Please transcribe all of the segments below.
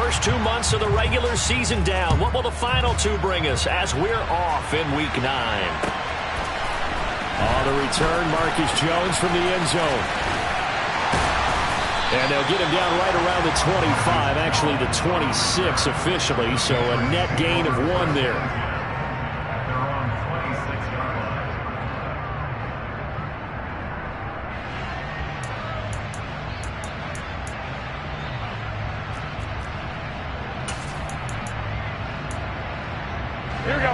first 2 months of the regular season down. What will the final 2 bring us as we're off in Week 9? On the return, Marcus Jones from the end zone. And they'll get him down right around the 25, actually the 26 officially, so a net gain of 1 there. Here we go.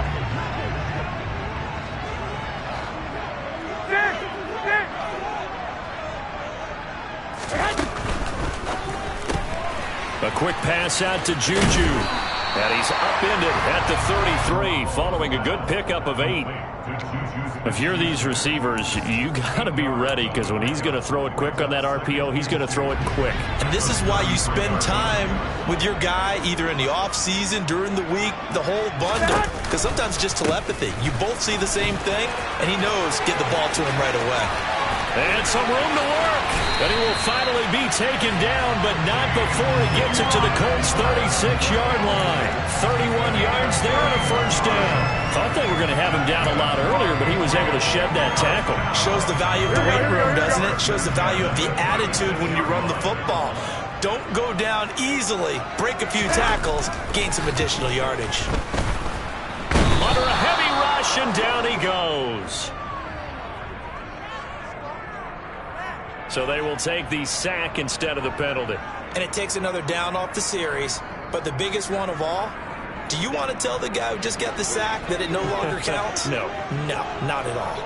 A quick pass out to Juju. And he's upended at the 33 following a good pickup of 8. If you're these receivers, you got to be ready because when he's going to throw it quick on that RPO, he's going to throw it quick. And this is why you spend time with your guy either in the offseason, during the week, the whole bundle. Because sometimes just telepathy. You both see the same thing, and he knows get the ball to him right away. And some room to work. And he will finally be taken down, but not before he gets it to the Colts' 36-yard line. 31 yards there and a first down. Thought they were going to have him down a lot earlier, but he was able to shed that tackle. Shows the value of the weight room, doesn't it? Shows the value of the attitude when you run the football. Don't go down easily. Break a few tackles. Gain some additional yardage. Under a heavy rush, and down he goes. So they will take the sack instead of the penalty. And it takes another down off the series. But the biggest one of all, do you want to tell the guy who just got the sack that it no longer counts? No. No, not at all.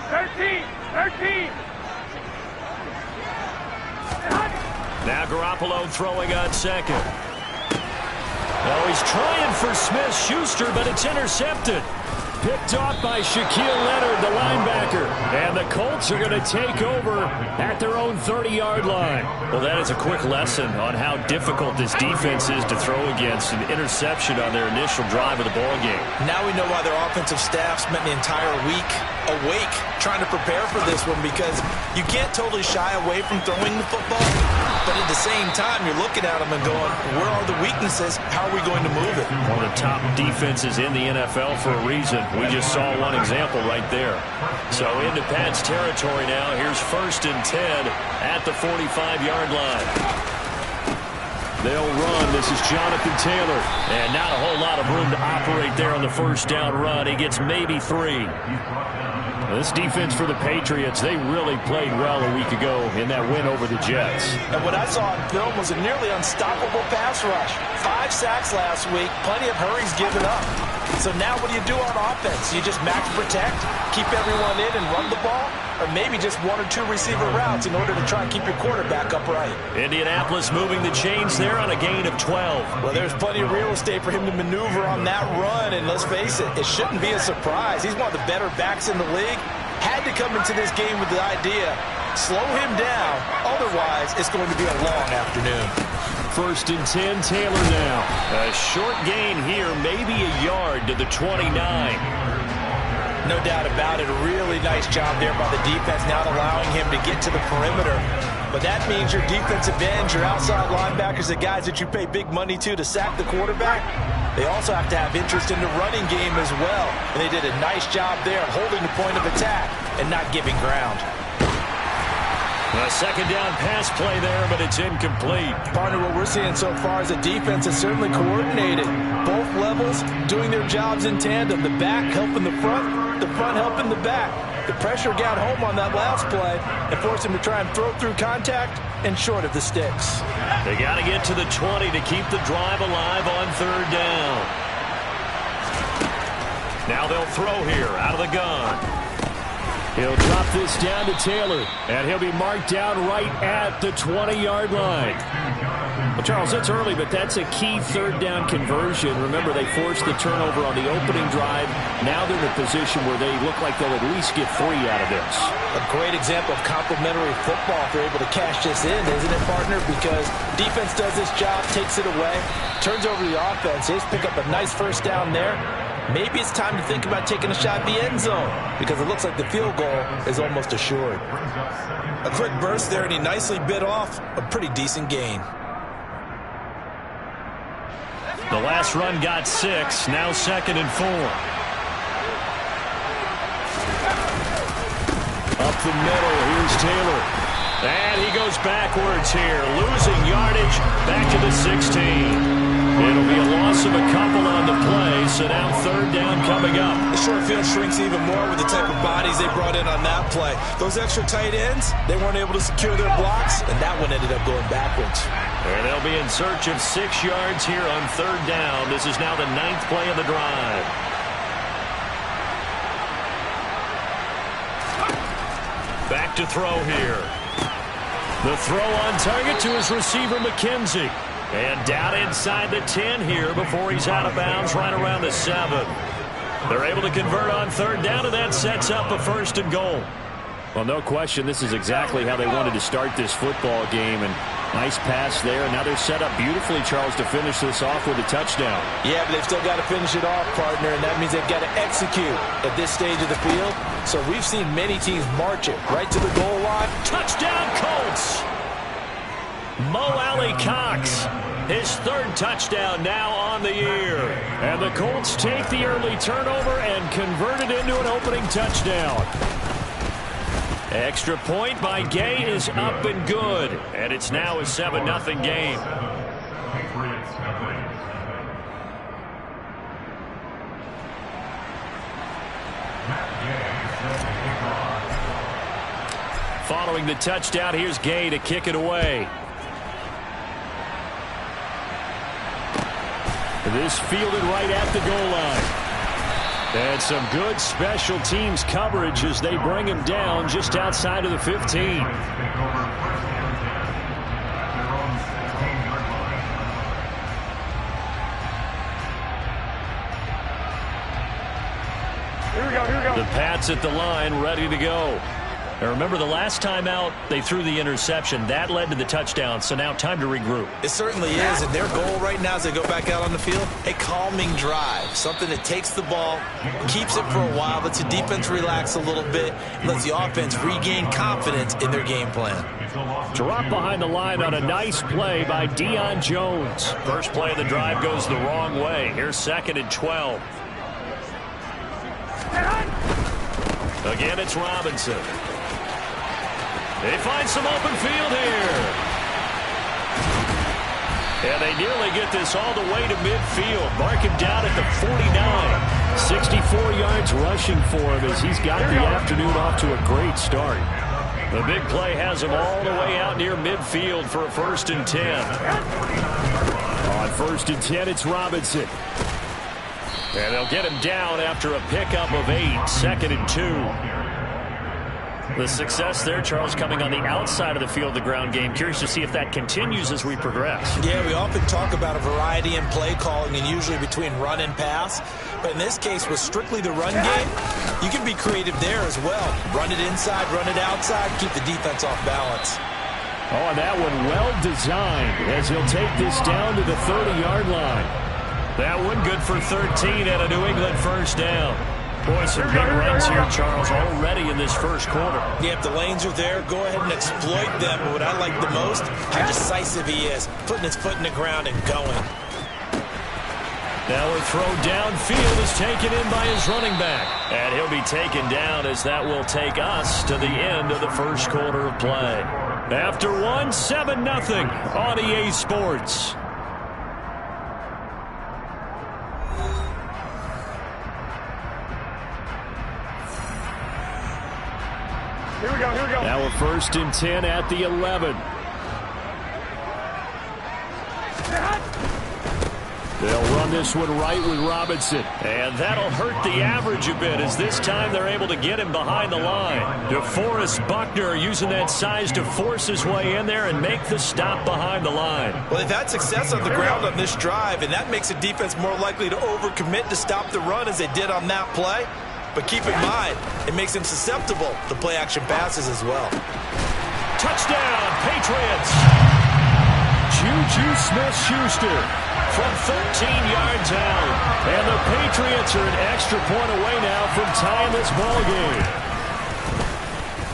13. Now Garoppolo throwing on second. Oh, he's trying for Smith-Schuster, but it's intercepted. Picked off by Shaquille Leonard, the linebacker. And the Colts are going to take over at their own 30-yard line. Well, that is a quick lesson on how difficult this defense is to throw against. An interception on their initial drive of the ballgame. Now we know why their offensive staff spent the entire week awake trying to prepare for this one, because you can't totally shy away from throwing the football. But at the same time, you're looking at them and going, where are the weaknesses? How are we going to move it? One of the top defenses in the NFL for a reason. We just saw one example right there. So into Pat's territory now. Here's 1st and 10 at the 45-yard line. They'll run. This is Jonathan Taylor. And not a whole lot of room to operate there on the first down run. He gets maybe 3. This defense for the Patriots, they really played well a week ago in that win over the Jets. And what I saw on film was a nearly unstoppable pass rush. 5 sacks last week, plenty of hurries given up. So now what do you do on offense? You just max protect, keep everyone in and run the ball? Or maybe just 1 or 2 receiver routes in order to try and keep your quarterback upright? Indianapolis moving the chains there on a gain of 12. Well, there's plenty of real estate for him to maneuver on that run, and let's face it, it shouldn't be a surprise. He's one of the better backs in the league. Had to come into this game with the idea, slow him down, otherwise it's going to be a long afternoon. 1st and 10, Taylor now. A short gain here, maybe a yard to the 29. No doubt about it. A really nice job there by the defense, not allowing him to get to the perimeter. But that means your defensive ends, your outside linebackers, the guys that you pay big money to sack the quarterback, they also have to have interest in the running game as well. And they did a nice job there holding the point of attack and not giving ground. A second down pass play there, but it's incomplete. Partner, what we're seeing so far is the defense is certainly coordinated. Both levels doing their jobs in tandem. The back helping the front helping the back. The pressure got home on that last play and forced him to try and throw through contact and short of the sticks. They got to get to the 20 to keep the drive alive on 3rd down. Now they'll throw here out of the gun. He'll drop this down to Taylor, and he'll be marked down right at the 20-yard line. Well, Charles, it's early, but that's a key third down conversion. Remember, they forced the turnover on the opening drive. Now they're in a position where they look like they'll at least get 3 out of this. A great example of complementary football if they're able to cash this in, isn't it, partner? Because defense does this job, takes it away, turns over the offense. They just pick up a nice first down there. Maybe it's time to think about taking a shot at the end zone because it looks like the field goal is almost assured. A quick burst there, and he nicely bit off a pretty decent gain. The last run got 6, now 2nd and 4. Up the middle, here's Taylor. And he goes backwards here, losing yardage back to the 16. It'll be a loss of a couple on the play, so now 3rd down coming up. The short field shrinks even more with the type of bodies they brought in on that play. Those extra tight ends, they weren't able to secure their blocks, and that one ended up going backwards. And they'll be in search of 6 yards here on 3rd down. This is now the 9th play of the drive. Back to throw here. The throw on target to his receiver, McKenzie. And down inside the 10 here before he's out of bounds right around the 7. They're able to convert on 3rd down, and that sets up a 1st and goal. Well, no question, this is exactly how they wanted to start this football game. And nice pass there. And now they're set up beautifully, Charles, to finish this off with a touchdown. Yeah, but they've still got to finish it off, partner, and that means they've got to execute at this stage of the field. So we've seen many teams march it right to the goal line. Touchdown, Colts! Mo Alley-Cox, his 3rd touchdown now on the year. And the Colts take the early turnover and convert it into an opening touchdown. Extra point by Gay is up and good. And it's now a 7-0 game. Following the touchdown, here's Gay to kick it away. This fielded right at the goal line. And some good special teams coverage as they bring him down just outside of the 15. Here we go. The Pats at the line, ready to go. And remember, the last time out, they threw the interception. That led to the touchdown, so now time to regroup. It certainly is, and their goal right now as they go back out on the field, a calming drive, something that takes the ball, keeps it for a while, lets the defense relax a little bit, lets the offense regain confidence in their game plan. Drop behind the line on a nice play by Deion Jones. First play of the drive goes the wrong way. Here's 2nd and 12. Again, it's Robinson. They find some open field here. And they nearly get this all the way to midfield. Mark him down at the 49. 64 yards rushing for him as he's got the afternoon off to a great start. The big play has him all the way out near midfield for a 1st and 10. On 1st and 10, it's Robinson. And they'll get him down after a pickup of 8. 2nd and 2. The success there, Charles, coming on the outside of the field, the ground game. Curious to see if that continues as we progress. Yeah, we often talk about a variety in play calling and usually between run and pass. But in this case, with strictly the run game, you can be creative there as well. Run it inside, run it outside, keep the defense off balance. Oh, and that one well designed as he'll take this down to the 30-yard line. That one good for 13 and a New England 1st down. Boy, some big runs here, Charles, already in this 1st quarter. Yeah, if the lanes are there, go ahead and exploit them. But what I like the most, how decisive he is, putting his foot in the ground and going. Now a throw downfield is taken in by his running back. And he'll be taken down as that will take us to the end of the 1st quarter of play. After one, 7-0 on EA Sports. Here we go. Now a 1st and 10 at the 11. They'll run this one right with Robinson. And that'll hurt the average a bit, as this time they're able to get him behind the line. DeForest Buckner using that size to force his way in there and make the stop behind the line. Well, they've had success on the ground on this drive, and that makes a defense more likely to overcommit to stop the run as they did on that play. But keep in mind, it makes them susceptible to play-action passes as well. Touchdown, Patriots! Juju Smith-Schuster from 13 yards out. And the Patriots are an extra point away now from tying this ball game.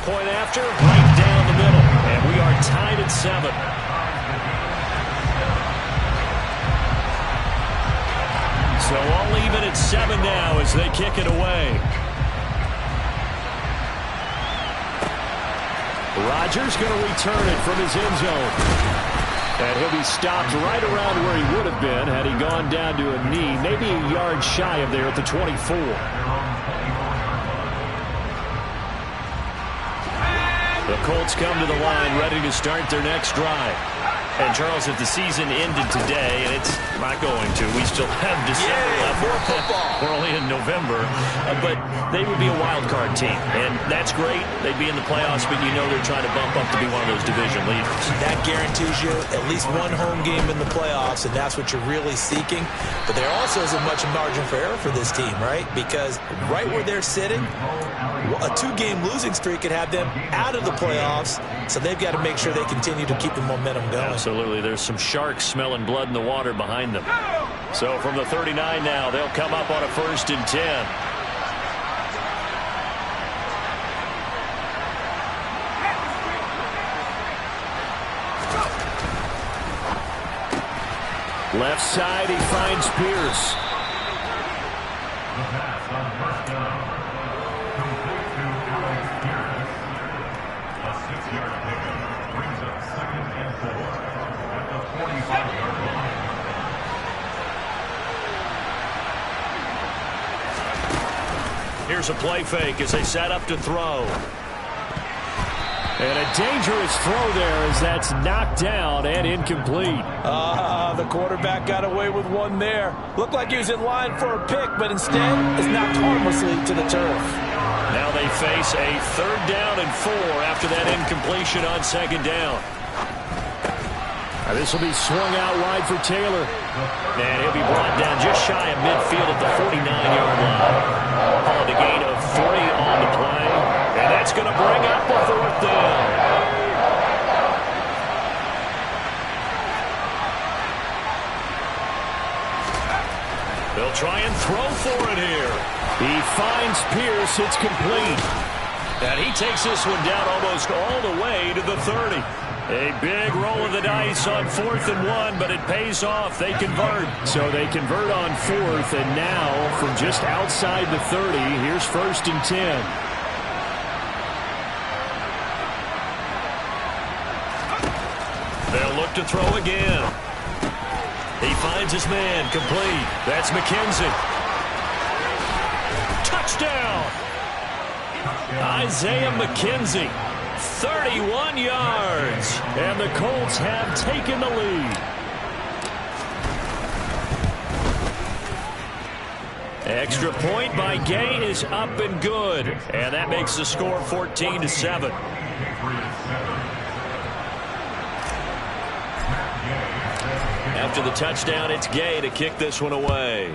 Point after, right down the middle. And we are tied at 7. So all even at 7 now as they kick it away. Rodgers going to return it from his end zone. And he'll be stopped right around where he would have been had he gone down to a knee, maybe a yard shy of there at the 24. The Colts come to the line ready to start their next drive. And, Charles, if the season ended today, and it's not going to, we still have December left. More football. We're only in November. But they would be a wild card team. And that's great. They'd be in the playoffs, but you know they're trying to bump up to be one of those division leaders. That guarantees you at least one home game in the playoffs, and that's what you're really seeking. But there also isn't much margin for error for this team, right? Because right where they're sitting, a 2-game losing streak could have them out of the playoffs, so they've got to make sure they continue to keep the momentum going. Absolutely. There's some sharks smelling blood in the water behind them. So from the 39 now, they'll come up on a 1st and 10. Left side, he finds Pierce. Here's a play fake as they set up to throw. And a dangerous throw there as that's knocked down and incomplete. The quarterback got away with one there. Looked like he was in line for a pick, but instead is knocked harmlessly to the turf. Now they face a 3rd down and 4 after that incompletion on 2nd down. This will be swung out wide for Taylor. And he'll be brought down just shy of midfield at the 49-yard line. Called a gain of 3 on the play. And that's going to bring up a 4th down. They'll try and throw for it here. He finds Pierce. It's complete. And he takes this one down almost all the way to the 30. A big roll of the dice on 4th and 1, but it pays off. They convert. So they convert on 4th, and now from just outside the 30, here's 1st and 10. They'll look to throw again. He finds his man, complete. That's McKenzie. Touchdown! Isaiah McKenzie. 31 yards, and the Colts have taken the lead. Extra point by Gay is up and good, and that makes the score 14-7. After the touchdown, it's Gay to kick this one away.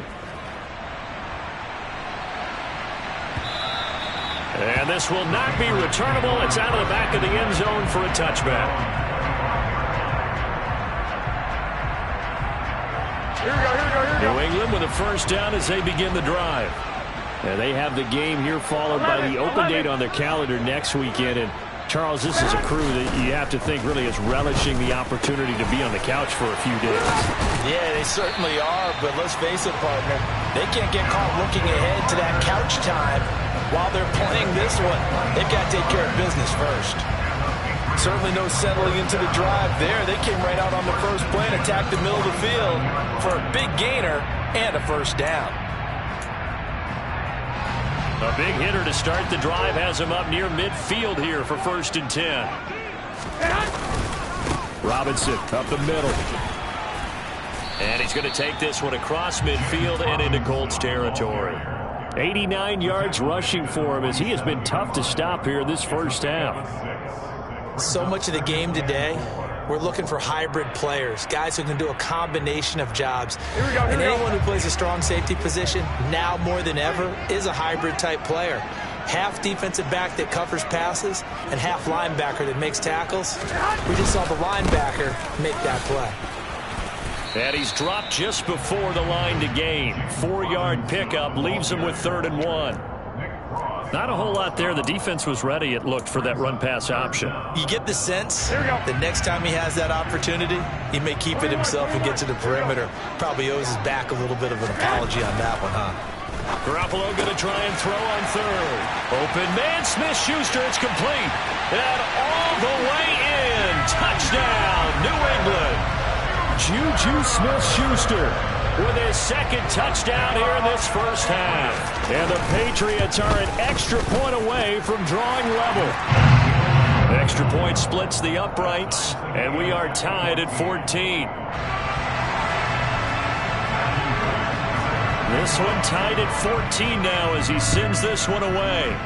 And this will not be returnable. It's out of the back of the end zone for a touchback. Here we go. New England with a 1st down as they begin the drive. And they have the game here followed by the open date on their calendar next weekend. And Charles, this is a crew that you have to think really is relishing the opportunity to be on the couch for a few days. Yeah, they certainly are, but let's face it, partner, they can't get caught looking ahead to that couch time while they're playing this one. They've got to take care of business first. Certainly no settling into the drive there. They came right out on the first play and attacked the middle of the field for a big gainer and a 1st down. A big hitter to start the drive has him up near midfield here for 1st and 10. Robinson up the middle. And he's going to take this one across midfield and into Colts territory. 89 yards rushing for him as he has been tough to stop here this first half. So much of the game today, we're looking for hybrid players, guys who can do a combination of jobs. And anyone who plays a strong safety position, now more than ever, is a hybrid type player. Half defensive back that covers passes and half linebacker that makes tackles. We just saw the linebacker make that play. And he's dropped just before the line to gain. 4-yard pickup leaves him with 3rd and 1. Not a whole lot there. The defense was ready, it looked, for that run-pass option. You get the sense the next time he has that opportunity, he may keep it himself and get to the perimeter. Probably owes his back a little bit of an apology on that one, huh? Garoppolo going to try and throw on 3rd. Open man, Smith-Schuster, it's complete. And all the way in. Touchdown, New England. Juju Smith-Schuster with his 2nd touchdown here in this first half. And the Patriots are an extra point away from drawing level. Extra point splits the uprights, and we are tied at 14. This one tied at 14 now as he sends this one away.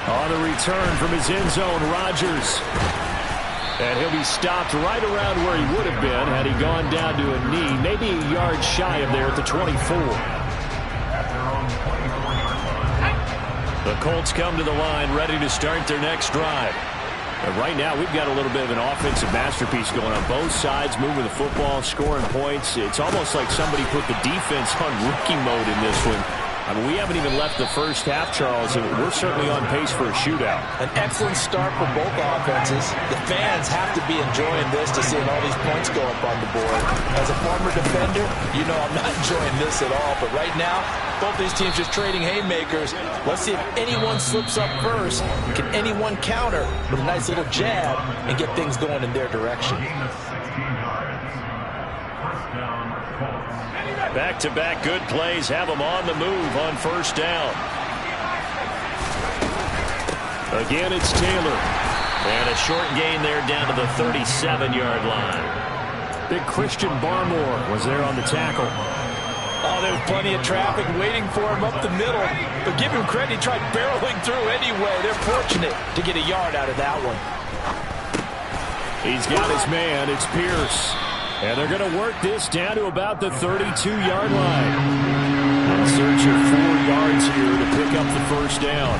On the return from his end zone, Rodgers. And he'll be stopped right around where he would have been had he gone down to a knee, maybe a yard shy of there at the 24. The Colts come to the line ready to start their next drive. And right now we've got a little bit of an offensive masterpiece going on both sides, moving the football, scoring points. It's almost like somebody put the defense on rookie mode in this one. I mean, we haven't even left the first half, Charles, and we're certainly on pace for a shootout. An excellent start for both offenses. The fans have to be enjoying this to seeing all these points go up on the board. As a former defender, you know I'm not enjoying this at all. But right now, both these teams just trading haymakers. Let's see if anyone slips up first. Can anyone counter with a nice little jab and get things going in their direction? Back-to-back good plays have them on the move on first down. Again, it's Taylor. And a short gain there down to the 37-yard line. Big Christian Barmore was there on the tackle. Oh, there's plenty of traffic waiting for him up the middle. But give him credit, he tried barreling through anyway. They're fortunate to get a yard out of that one. He's got his man. It's Pierce. And they're going to work this down to about the 32-yard line. In search of 4 yards here to pick up the first down.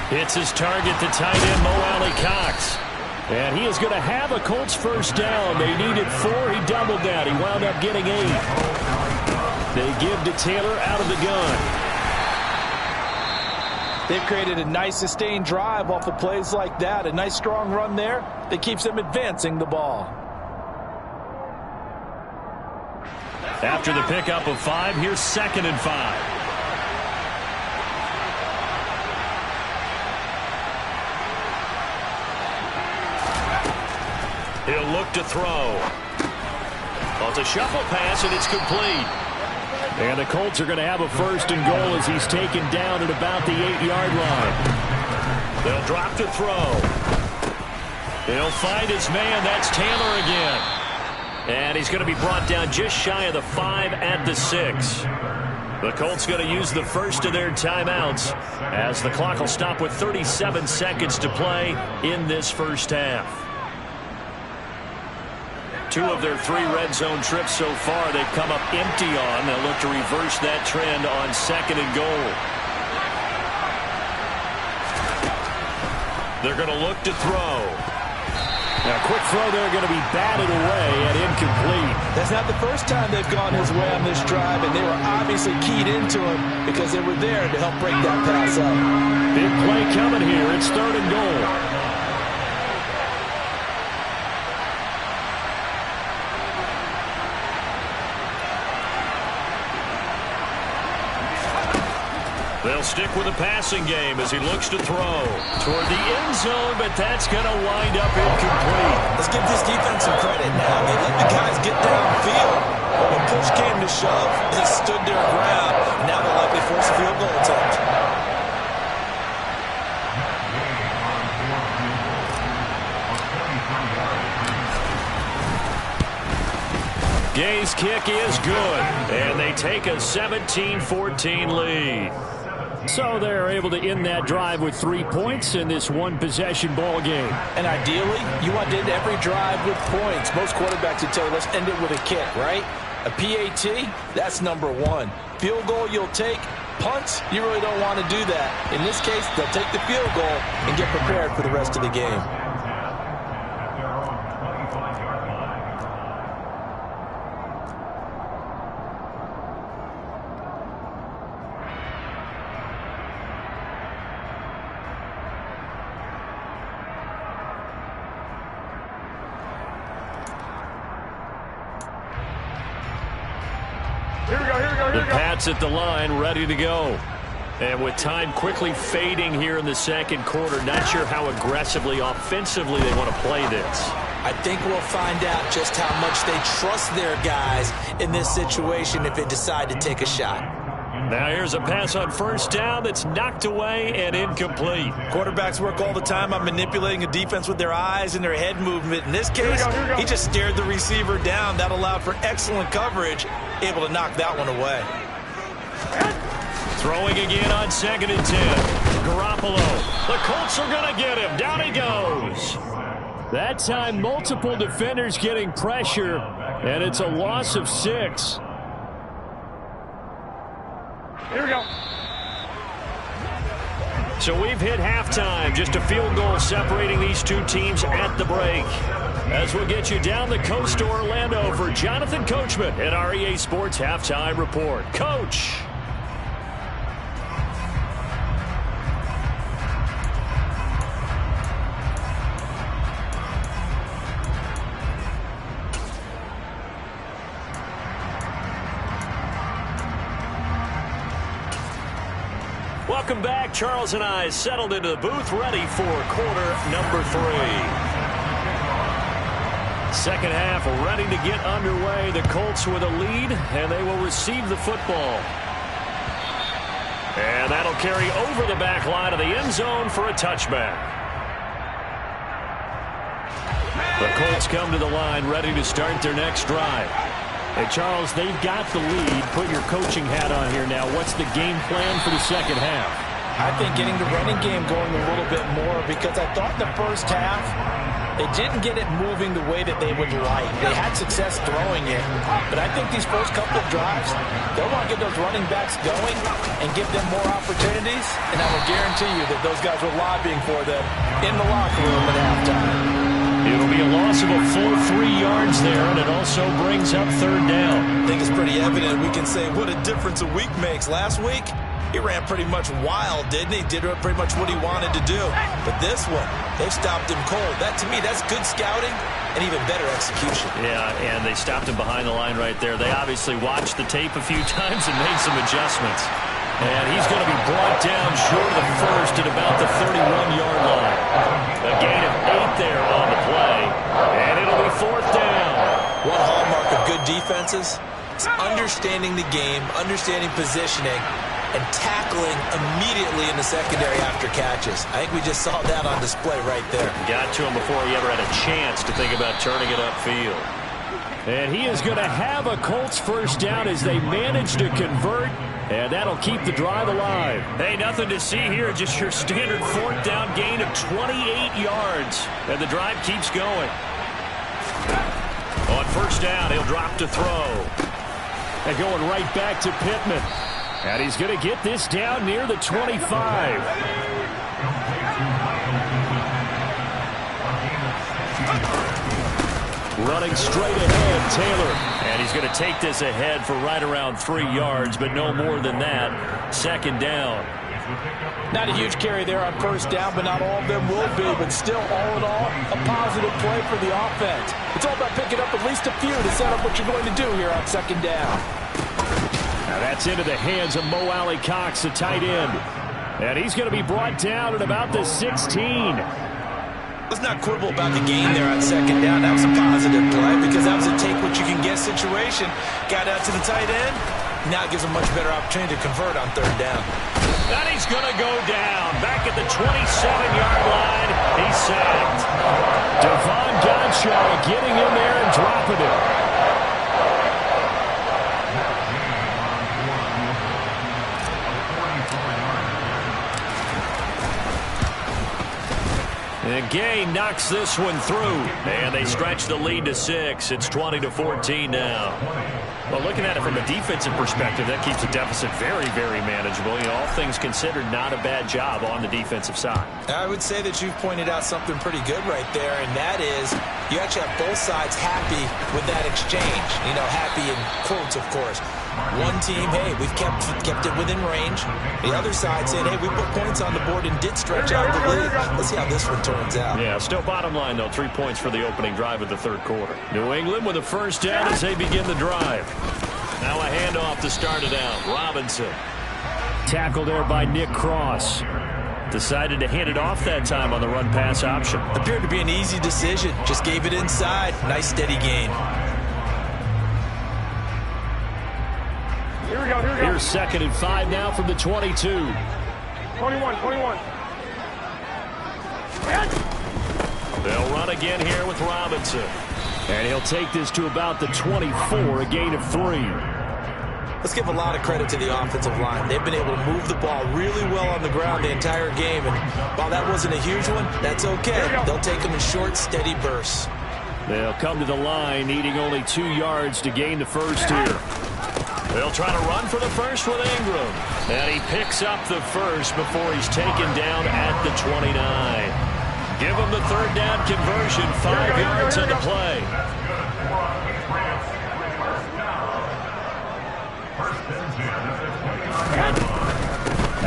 Hits his target, the tight end, Mo Alley-Cox. And he is going to have a Colts first down. They needed 4. He doubled that. He wound up getting 8. They give to Taylor out of the gun. They've created a nice sustained drive off of plays like that. A nice strong run there that keeps them advancing the ball. After the pickup of 5, here's 2nd and 5. He'll look to throw. Well, it's a shuffle pass, and it's complete. And the Colts are going to have a 1st and goal as he's taken down at about the 8-yard line. They'll drop to throw. He'll find his man. That's Taylor again. And he's going to be brought down just shy of the 5 at the 6. The Colts going to use the first of their timeouts as the clock will stop with 37 seconds to play in this first half. 2 of their 3 red zone trips so far they've come up empty on. They'll look to reverse that trend on 2nd and goal. They're going to look to throw. Now, a quick throw there going to be batted away and incomplete. That's not the first time they've gone his way on this drive, and they were obviously keyed into him because they were there to help break that pass up. Big play coming here. It's 3rd and goal. They'll stick with the passing game as he looks to throw toward the end zone, but that's going to wind up incomplete. Let's give this defense some credit now. They let the guys get downfield. When push came to shove, they stood their ground. Now they'll likely force a field goal attempt. Gay's kick is good, and they take a 17-14 lead. So they're able to end that drive with 3 points in this one-possession ball game. And ideally, you want to end every drive with points. Most quarterbacks would tell you, let's end it with a kick, right? A PAT, that's number one. Field goal you'll take. Punts, you really don't want to do that. In this case, they'll take the field goal and get prepared for the rest of the game. The Pats at the line, ready to go. And with time quickly fading here in the second quarter, not sure how aggressively, offensively they want to play this. I think we'll find out just how much they trust their guys in this situation if they decide to take a shot. Now here's a pass on first down that's knocked away and incomplete. Quarterbacks work all the time on manipulating a defense with their eyes and their head movement. In this case, he just stared the receiver down. That allowed for excellent coverage, able to knock that one away. Throwing again on 2nd and 10. Garoppolo. The Colts are going to get him. Down he goes. That time, multiple defenders getting pressure, and it's a loss of 6. Here we go. So we've hit halftime. Just a field goal separating these two teams at the break. As we'll get you down the coast to Orlando for Jonathan Coachman at our EA Sports Halftime Report. Coach. Welcome back. Charles and I settled into the booth, ready for quarter number 3. Second half ready to get underway. The Colts with a lead, and they will receive the football. And that'll carry over the back line of the end zone for a touchback. The Colts come to the line, ready to start their next drive. Hey, Charles, they've got the lead. Put your coaching hat on here now. What's the game plan for the second half? I think getting the running game going a little bit more, because I thought the first half they didn't get it moving the way that they would like. They had success throwing it, but I think these first couple of drives, they'll want to get those running backs going and give them more opportunities, and I will guarantee you that those guys were lobbying for them in the locker room at halftime. It'll be a loss of a full 3 yards there, and it also brings up third down. I think it's pretty evident. We can say what a difference a week makes. Last week, he ran pretty much wild, didn't he? Did pretty much what he wanted to do. But this one, they stopped him cold. That, to me, that's good scouting and even better execution. Yeah, and they stopped him behind the line right there. They obviously watched the tape a few times and made some adjustments. And he's going to be brought down short of the first at about the 31-yard line. A gain of 8 there on the play, and it'll be fourth down. One hallmark of good defenses is understanding the game, understanding positioning, and tackling immediately in the secondary after catches. I think we just saw that on display right there. Got to him before he ever had a chance to think about turning it upfield. And he is going to have a Colts first down as they manage to convert, and that'll keep the drive alive. Hey, nothing to see here, just your standard fourth down gain of 28 yards. And the drive keeps going. On first down, he'll drop to throw. And going right back to Pittman. And he's going to get this down near the 25. Running straight ahead, Taylor. And he's going to take this ahead for right around 3 yards, but no more than that. Second down. Not a huge carry there on first down, but not all of them will be. But still, all in all, a positive play for the offense. It's all about picking up at least a few to set up what you're going to do here on second down. Now that's into the hands of Mo Alley-Cox, the tight end. And he's going to be brought down at about the 16. Let's not quibble about the gain there on second down. That was a positive play because that was a take-what-you-can-get situation. Got out to the tight end. Now it gives him a much better opportunity to convert on third down. And he's going to go down. Back at the 27-yard line. He's sacked. Devon Godshaw getting in there and dropping it. gain knocks this one through. And they stretch the lead to 6. It's 20-14 now. Well, looking at it from a defensive perspective, that keeps the deficit very, very manageable. You know, all things considered, not a bad job on the defensive side. I would say that you've pointed out something pretty good right there, and that is you actually have both sides happy with that exchange. You know, happy in quotes, of course. One team, hey, we've kept it within range. The other side saying, hey, we put points on the board and did stretch out the lead. Let's see how this one turns out. Yeah, still bottom line, though, 3 points for the opening drive of the third quarter. New England with a first down as they begin the drive. Now a handoff to start it out. Robinson. Tackled there by Nick Cross. Decided to hand it off that time on the run-pass option. Appeared to be an easy decision. Just gave it inside. Nice steady gain. Here we go. Here's 2nd and 5 now from the 22. 21. They'll run again here with Robinson. And he'll take this to about the 24, a gain of 3. Let's give a lot of credit to the offensive line. They've been able to move the ball really well on the ground the entire game. And while that wasn't a huge one, that's okay. They'll take them in short, steady bursts. They'll come to the line, needing only 2 yards to gain the first here. They'll try to run for the first with Ingram. And he picks up the first before he's taken down at the 29. Give him the third down conversion, 5 yards on the play.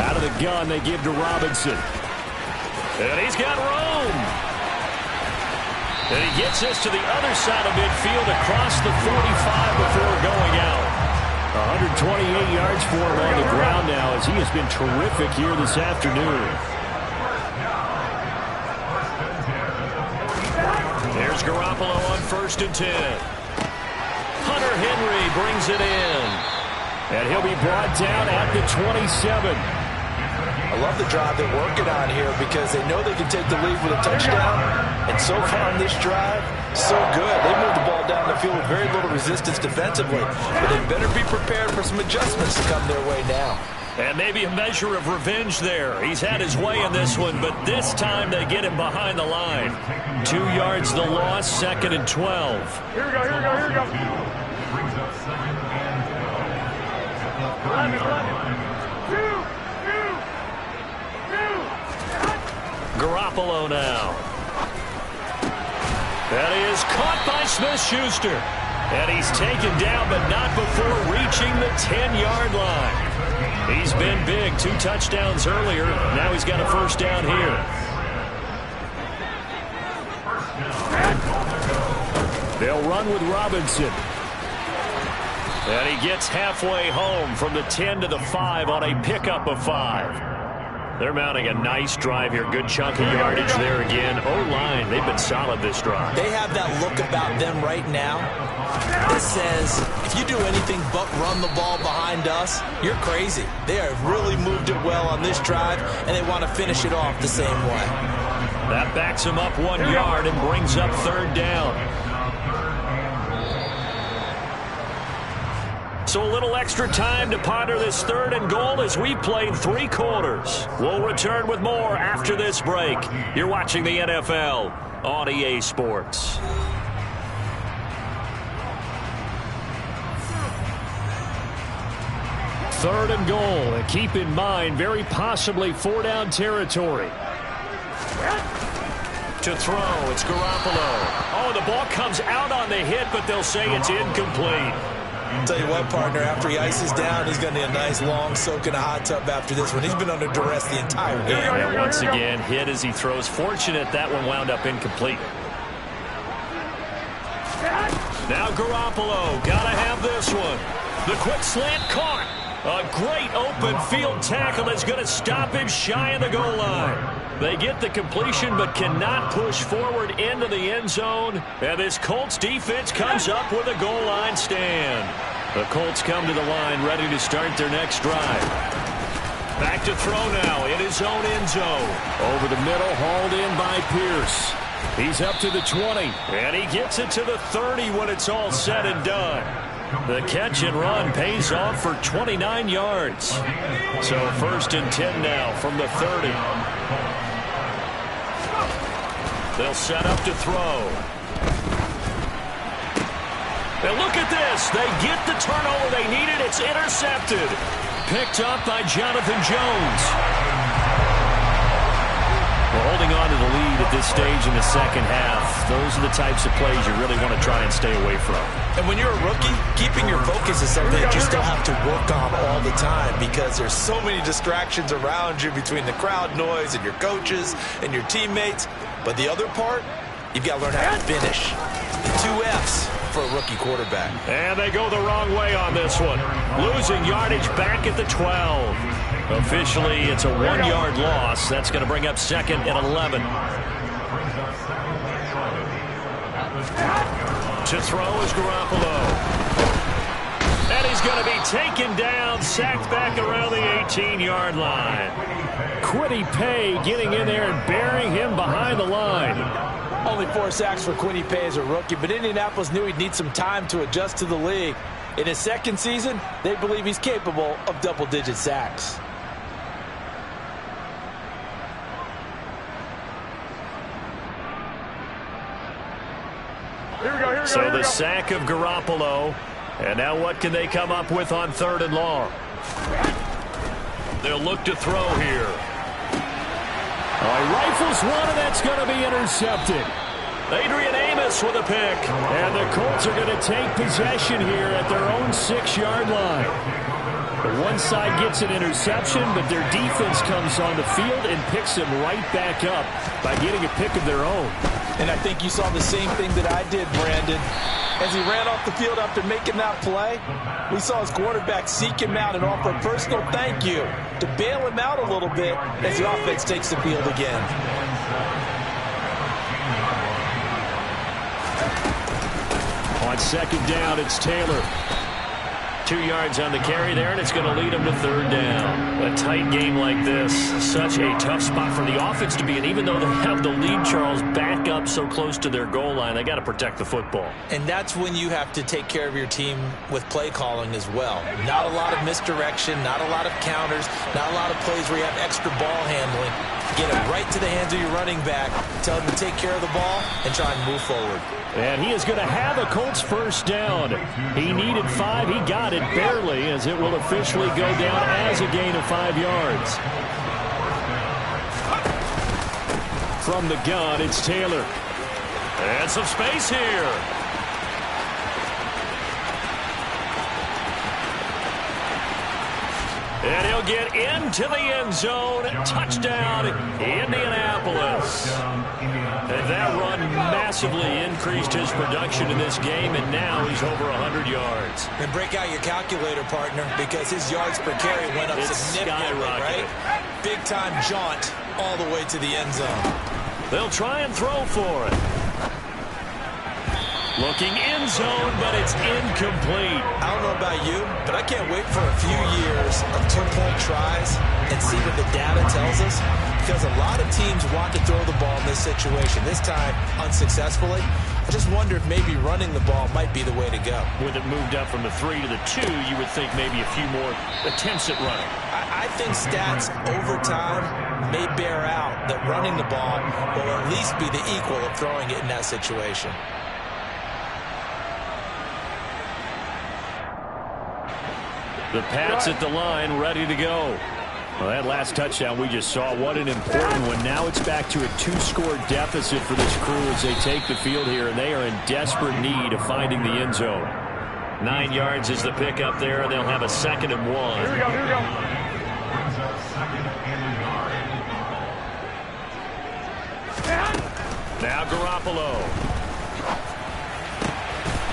Out of the gun, they give to Robinson. And he's got room. And he gets this to the other side of midfield across the 45 before going out. 128 yards for him on the ground now as he has been terrific here this afternoon. Here's Garoppolo on 1st and 10. Hunter Henry brings it in. And he'll be brought down at the 27. I love the drive they're working on here because they know they can take the lead with a touchdown. And so far on this drive, so good. They moved the ball down the field with very little resistance defensively. But they better be prepared for some adjustments to come their way now. And maybe a measure of revenge there. He's had his way in this one, but this time they get him behind the line. 2 yards the loss, 2nd and 12. Here we go. 11. Garoppolo now. That is caught by Smith-Schuster. And he's taken down, but not before reaching the 10-yard line. He's been big. 2 touchdowns earlier. Now he's got a first down here. They'll run with Robinson. And he gets halfway home from the 10 to the 5 on a pickup of 5. They're mounting a nice drive here. Good chunk of yardage there again. O-line, they've been solid this drive. They have that look about them right now that says, if you do anything but run the ball behind us, you're crazy. They have really moved it well on this drive, and they want to finish it off the same way. That backs him up 1 yard and brings up 3rd down. So a little extra time to ponder this 3rd and goal as we played 3 quarters. We'll return with more after this break. You're watching the NFL on EA Sports. Third and goal. And keep in mind, very possibly 4-down territory. To throw, it's Garoppolo. Oh, the ball comes out on the hit, but they'll say it's incomplete. I'll tell you what, partner, after he ices down, he's going to need a nice long soak in a hot tub after this one. He's been under duress the entire game. And once again, hit as he throws. Fortunate that one wound up incomplete. Now Garoppolo, got to have this one. The quick slant caught. A great open field tackle is going to stop him shy of the goal line. They get the completion but cannot push forward into the end zone. And this Colts defense comes up with a goal line stand. The Colts come to the line ready to start their next drive. Back to throw now in his own end zone. Over the middle, hauled in by Pierce. He's up to the 20. And he gets it to the 30 when it's all said and done. The catch and run pays off for 29 yards. So 1st and 10 now from the 30. They'll set up to throw. And look at this. They get the turnover they needed. It's intercepted. Picked up by Jonathan Jones. Well, holding on to the lead at this stage in the second half, those are the types of plays you really want to try and stay away from. And when you're a rookie, keeping your focus is something that you still have to work on all the time because there's so many distractions around you between the crowd noise and your coaches and your teammates. But the other part, you've got to learn how to finish. The 2 Fs for a rookie quarterback. And they go the wrong way on this one. Losing yardage back at the 12. Officially, it's a 1-yard loss. That's going to bring up 2nd and 11. To throw is Garoppolo. And he's going to be taken down, sacked back around the 18-yard line. Kwity Paye getting in there and burying him behind the line. Only 4 sacks for Kwity Paye as a rookie, but Indianapolis knew he'd need some time to adjust to the league. In his second season, they believe he's capable of double-digit sacks. So the sack of Garoppolo. And now what can they come up with on 3rd and long? They'll look to throw here. Rifles one, and that's going to be intercepted. Adrian Amos with a pick. And the Colts are going to take possession here at their own 6-yard line. The one side gets an interception, but their defense comes on the field and picks them right back up by getting a pick of their own. And I think you saw the same thing that I did, Brandon. As he ran off the field after making that play, we saw his quarterback seek him out and offer a personal thank you to bail him out a little bit as the offense takes the field again. On 2nd down, it's Taylor. 2 yards on the carry there, and it's going to lead them to 3rd down. A tight game like this, such a tough spot for the offense to be in. Even though they have the lead, Charles, back up so close to their goal line, they got to protect the football. And that's when you have to take care of your team with play calling as well. Not a lot of misdirection, not a lot of counters, not a lot of plays where you have extra ball handling. Get it right to the hands of your running back, tell him to take care of the ball, and try and move forward. And he is going to have a Colts 1st down. He needed 5. He got it barely, as it will officially go down as a gain of 5 yards. From the gun, it's Taylor. And some space here. And he'll get into the end zone. Touchdown, Indianapolis. And that run massively increased his production in this game, and now he's over 100 yards. And break out your calculator, partner, because his yards per carry went up significantly, right? Big-time jaunt all the way to the end zone. They'll try and throw for it. Looking end zone, but it's incomplete. I don't know about you, but I can't wait for a few years of 2-point tries and see what the data tells us, because a lot of teams want to throw the ball in this situation. This time, unsuccessfully. I just wonder if maybe running the ball might be the way to go. With it moved up from the 3 to the 2, you would think maybe a few more attempts at running. I think stats over time may bear out that running the ball will at least be the equal of throwing it in that situation. The Pats at the line, ready to go. Well, that last touchdown we just saw, what an important one. Now it's back to a 2-score deficit for this crew as they take the field here, and they are in desperate need of finding the end zone. 9 yards is the pick up there, and they'll have a 2nd and 1. Here we go, here we go. Now Garoppolo.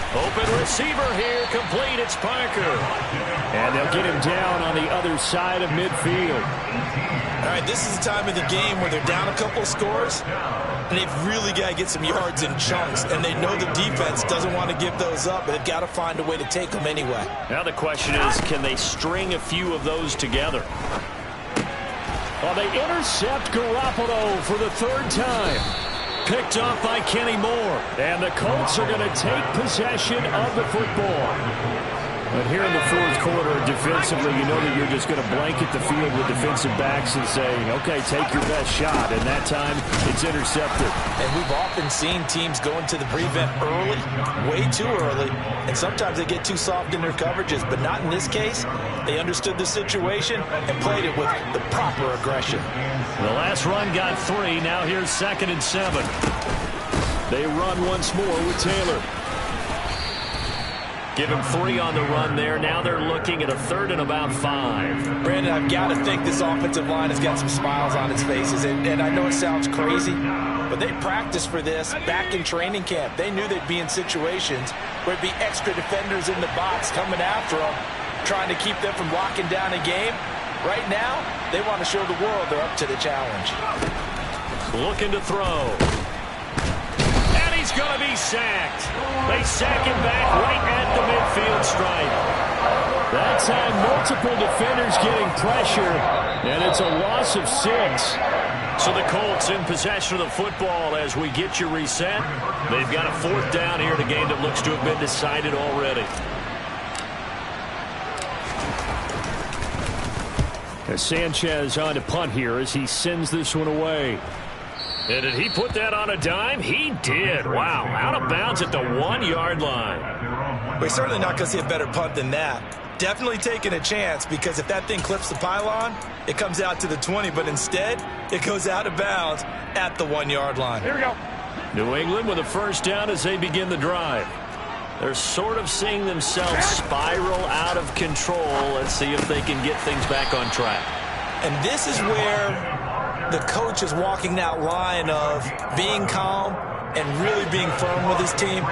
Open receiver here, complete, it's Parker. And they'll get him down on the other side of midfield. All right, this is the time of the game where they're down a couple of scores, and they've really got to get some yards in chunks, and they know the defense doesn't want to give those up, but they've got to find a way to take them anyway. Now the question is, can they string a few of those together? Well, they intercept Garoppolo for the 3rd time. Picked off by Kenny Moore. And the Colts are going to take possession of the football. But here in the fourth quarter, defensively, you know that you're just going to blanket the field with defensive backs and say, okay, take your best shot. And that time, it's intercepted. And we've often seen teams go into the prevent early, way too early, and sometimes they get too soft in their coverages. But not in this case. They understood the situation and played it with the proper aggression. The last run got 3. Now here's 2nd and 7. They run once more with Taylor. Give him 3 on the run there. Now they're looking at a 3rd and about 5. Brandon, I've got to think this offensive line has got some smiles on its faces. And I know it sounds crazy, but they practiced for this back in training camp. They knew they'd be in situations where there'd be extra defenders in the box coming after them, trying to keep them from locking down a game. Right now, they want to show the world they're up to the challenge. Looking to throw. He's going to be sacked. They sack him back right at the midfield stripe. That time, multiple defenders getting pressure, and it's a loss of 6. So the Colts in possession of the football as we get you reset. They've got a 4th down here in a game that looks to have been decided already. As Sanchez on to punt here as he sends this one away. And did he put that on a dime? He did. Wow. Out of bounds at the 1-yard line. We're certainly not going to see a better punt than that. Definitely taking a chance, because if that thing clips the pylon, it comes out to the 20. But instead, it goes out of bounds at the 1-yard line. Here we go. New England with a 1st down as they begin the drive. They're sort of seeing themselves spiral out of control. Let's see if they can get things back on track. And this is where the coach is walking that line of being calm and really being firm with his team.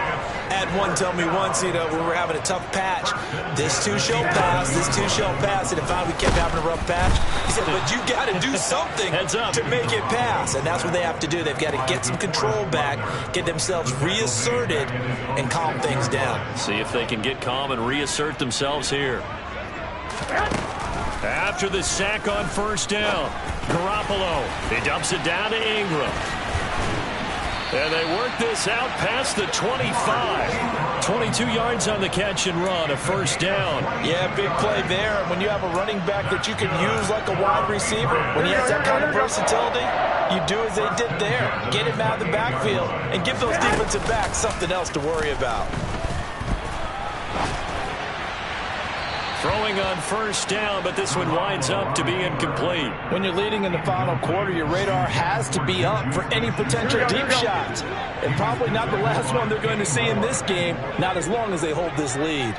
Had one tell me once, we were having a tough patch. This too shall pass, this too shall pass. And if we kept having a rough patch, he said, but you got to do something to make it pass. And that's what they have to do. They've got to get some control back, get themselves reasserted, and calm things down. See if they can get calm and reassert themselves here. After the sack on 1st down, Garoppolo, he dumps it down to Ingram. And they work this out past the 25. 22 yards on the catch and run, a 1st down. Yeah, big play there. And when you have a running back that you can use like a wide receiver, when he has that kind of versatility, you do as they did there. Get him out of the backfield and give those defensive backs something else to worry about. Throwing on 1st down, but this one winds up to be incomplete. When you're leading in the final quarter, your radar has to be up for any potential deep shots. And probably not the last one they're going to see in this game, not as long as they hold this lead.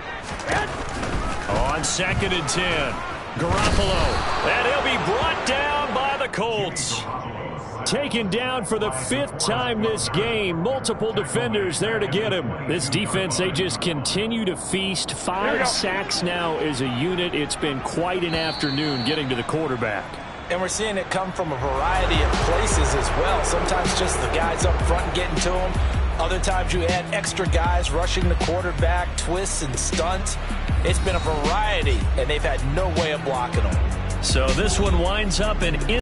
On 2nd and 10, Garoppolo. And he'll be brought down by the Colts. Taken down for the 5th time this game. Multiple defenders there to get him. This defense, they just continue to feast. 5 sacks now as a unit. It's been quite an afternoon getting to the quarterback. And we're seeing it come from a variety of places as well. Sometimes just the guys up front getting to him. Other times you add extra guys rushing the quarterback, twists and stunts. It's been a variety, and they've had no way of blocking them. So this one winds up in